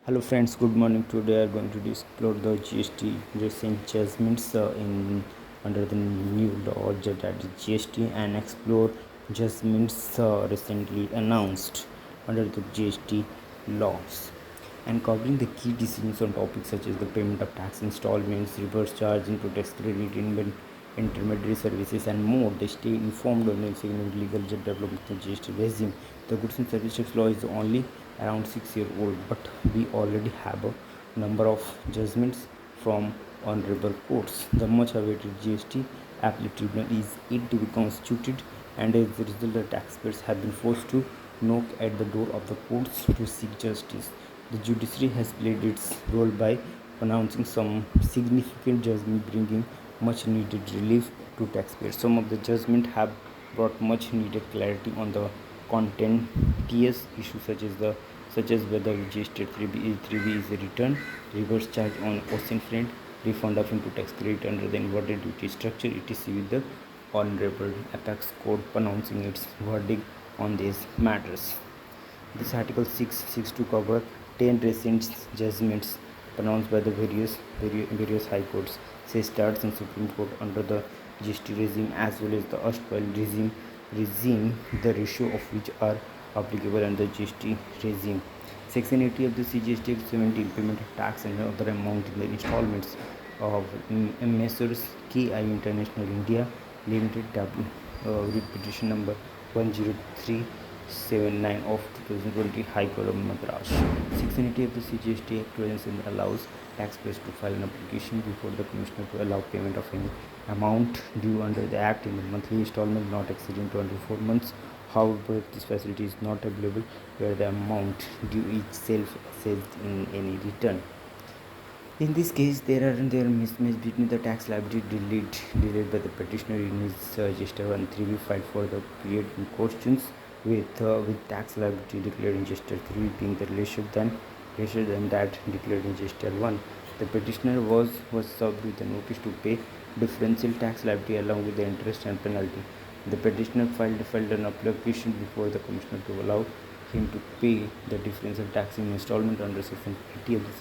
Hello friends, good morning. Today we are going to explore the GST recent judgments in under the new law that is GST and explore judgments recently announced under the GST laws and covering the key decisions on topics such as the payment of tax installments, reverse charge into tax credit, intermediary services, and more. They stay informed on the significant legal development in the GST regime. The goods and services tax law is only around 6 years old, but we already have a number of judgments from honorable courts. The much awaited GST appellate tribunal is yet to be constituted, and as a result, the taxpayers have been forced to knock at the door of the courts to seek justice. The judiciary has played its role by pronouncing some significant judgments, bringing much needed relief to taxpayers. Some of the judgments have brought much needed clarity on the contentious issues such as whether GST 3B is a return, reverse charge on ocean freight, refund of input tax credit under the inverted duty structure, etc. with the Honorable Apex Court pronouncing its verdict on these matters. This Article 6 to cover 10 recent judgments pronounced by the various high courts, say starts in Supreme Court under the GST regime as well as the erstwhile regime, the ratio of which are applicable under the GST regime. Section 80 of the CGST Act 17, payment of tax and other amount in the installments of Messrs. KI International India Limited, petition number 10379 of 2020, High Court of Madras. Section 80 of the CGST Act 2007 allows taxpayers to file an application before the Commissioner to allow payment of any amount due under the Act in the monthly installment not exceeding 24 months. However, this facility is not available where the amount due is self-assessed in any return. In this case, there mismatch between the tax liability delayed by the petitioner in his Register 1 filed for the period in questions with tax liability declared in Register 3 being the lesser than that declared in Register 1. The petitioner was served with a notice to pay differential tax liability along with the interest and penalty. The petitioner filed an application before the Commissioner to allow him to pay the differential tax in installment under Section 80 of the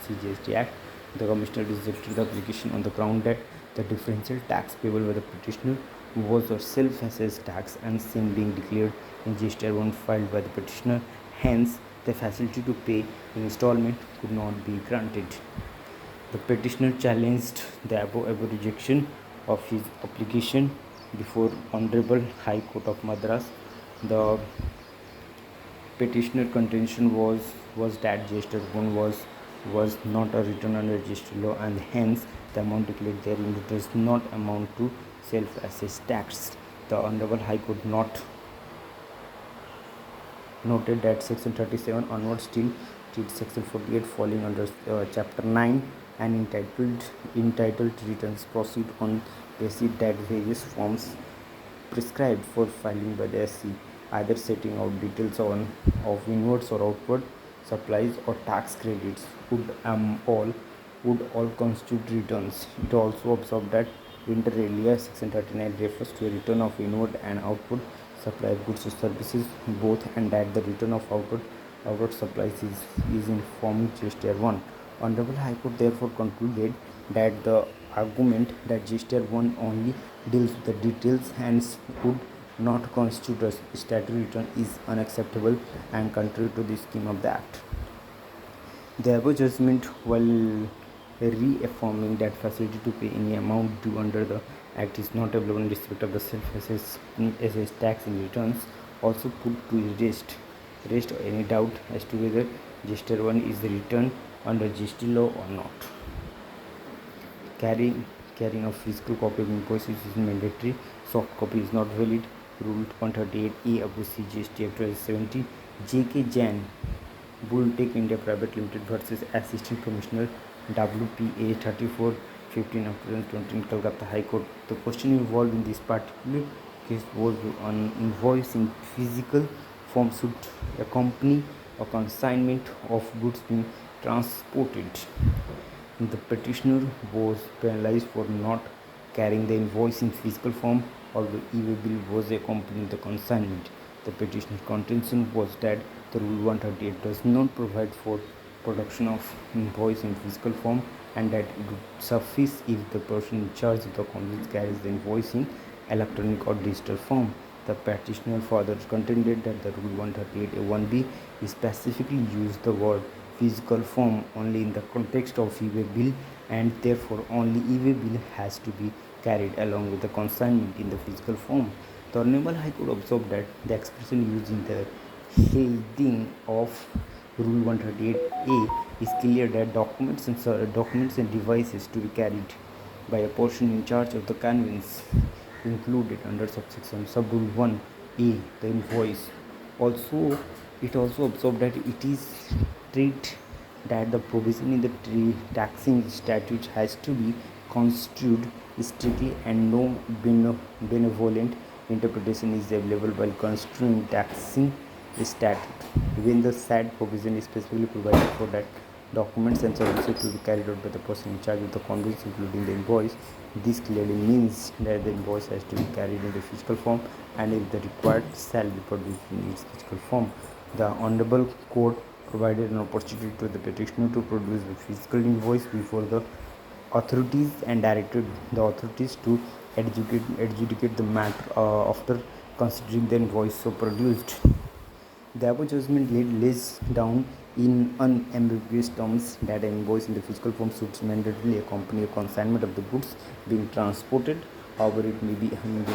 CGST Act. The Commissioner rejected the application on the ground that the differential tax payable by the petitioner was a self-assessed tax and sin being declared in Register 1 filed by the petitioner. Hence, the facility to pay in installment could not be granted. The petitioner challenged the above rejection of his application before Honorable High Court of Madras. The petitioner contention was that Register 1 was not a return under register law, and hence the amount declared therein does not amount to self-assessed tax. The Honorable High Court noted that Section 37 onwards still treats Section 48 falling under Chapter 9 and entitled returns proceed on basis that various forms prescribed for filing by the SC, either setting out details of inwards or outward supplies or tax credits, would all constitute returns. It also observed that inter alia Section 39 refers to a return of inward and outward supply of goods or services both, and that the return of outward supplies is in Form Register 1. Honorable High Court therefore concluded that the argument that Register 1 only deals with the details and would not constitute a statutory return is unacceptable and contrary to the scheme of the Act. The above judgment, while reaffirming that facility to pay any amount due under the Act is not available in respect of the self-assessed tax in returns, also put to rest any doubt as to whether Register 1 is the return under GST law or not. Carrying a physical copy of invoices is mandatory. Soft copy is not valid. Rule 138A of the CGST Act 2017. J.K. Jain, Bulltech India Private Limited versus Assistant Commissioner WPA 3415 of 2020 in Calcutta High Court. The question involved in this particular case was on invoice in physical form should accompany a consignment of goods being transported. The petitioner was penalized for not carrying the invoice in physical form, although e-way bill was accompanying the consignment. The petitioner's contention was that the Rule 138 does not provide for production of invoice in physical form, and that it would suffice if the person in charge of the complaint carries the invoice in electronic or digital form. The petitioner further contended that the Rule 138A1B specifically used the word physical form only in the context of e-way bill, and therefore only e-way bill has to be carried along with the consignment in the physical form. The Honorable High Court observed that the expression used in the heading of Rule 138A is clear that documents and devices to be carried by a person in charge of the conveyance included under subsection sub-rule 1A, the invoice. Also, it also observed that it is treat that the provision in the taxing statute has to be construed strictly, and no benevolent interpretation is available while construing taxing statute. When the said provision is specifically provided for that documents and services to be carried out by the person in charge of the conveyance, including the invoice, this clearly means that the invoice has to be carried in the physical form, and if the required shall be produced in its physical form. The Honorable Court provided an opportunity to the petitioner to produce the physical invoice before the authorities and directed the authorities to adjudicate the matter after considering the invoice so produced. The above judgment lays down in unambiguous terms that an invoice in the physical form should mandatorily accompany a consignment of the goods being transported. However, it may be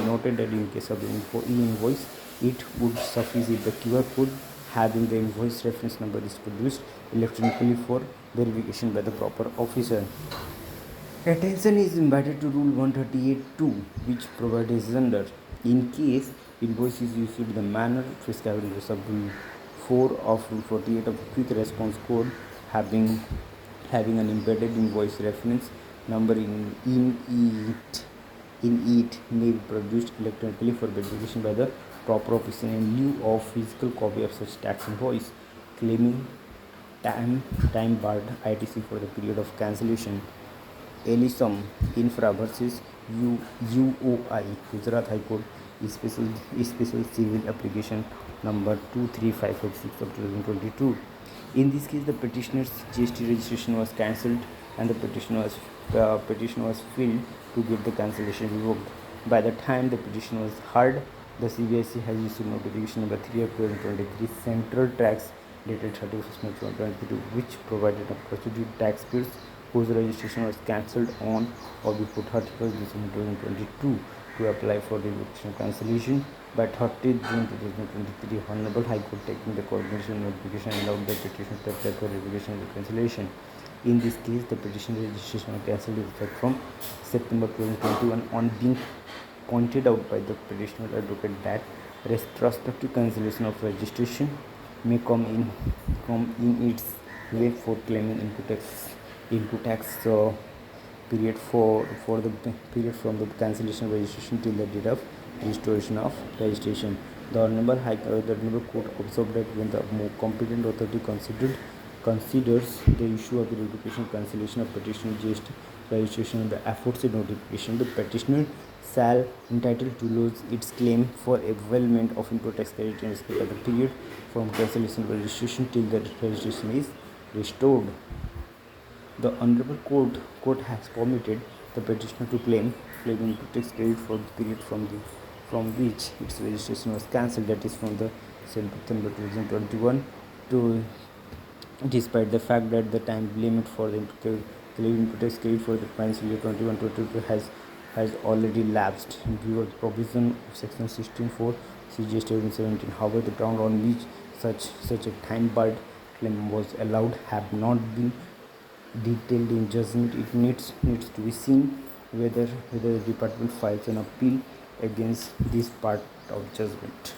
noted that in case of the e-invoice, it would suffice if the QR code having the invoice reference number is produced electronically for verification by the proper officer. Attention is invited to Rule 138(2), which provides under in case invoice is issued in the manner prescribed in the sub-rule 4 of Rule 48 of the Quick Response Code, having an embedded invoice reference number in it may be produced electronically for verification by the proper officer in lieu of physical copy of such tax invoice, claiming time barred ITC for the period of cancellation. Elysom Infra versus UOI, Gujarat High Court, special civil application number 23556 of 2022. In this case, the petitioner's GST registration was cancelled, and the petition was filed to get the cancellation revoked. By the time the petition was heard, the CBIC has issued notification number 3 of 2023 Central Tax dated 31st March 2022, which provided a procedure taxpayers whose registration was cancelled on or before 31st December 2022 to apply for revocation cancellation. By 30th June 2023, Honorable High Court, taking the coordination notification, allowed the petition to apply for revocation and cancellation. In this case, the petition registration was cancelled with effect from September 2021 on being pointed out by the petitioner advocate that retrospective cancellation of registration may come in its way for claiming input tax period for the period from the cancellation of registration till the date of restoration of registration. The Honorable Court observed that when the more competent authority considers the issue of the revocation cancellation of petitioner GST registration in the aforesaid notification, the petitioner shall entitled to lose its claim for availment of input tax credit in respect of the period from cancellation of registration till the registration is restored. The Honorable Court has permitted the petitioner to claim input tax credit for the period from which its registration was cancelled, that is from the September 2021 to, despite the fact that the time limit for the input tax credit for the financial year 21-22 has already lapsed in view of the provision of section 16(4) CGS 2017. However, the ground on which such a time-barred claim was allowed have not been detailed in judgment. It needs to be seen whether the department files an appeal against this part of judgment.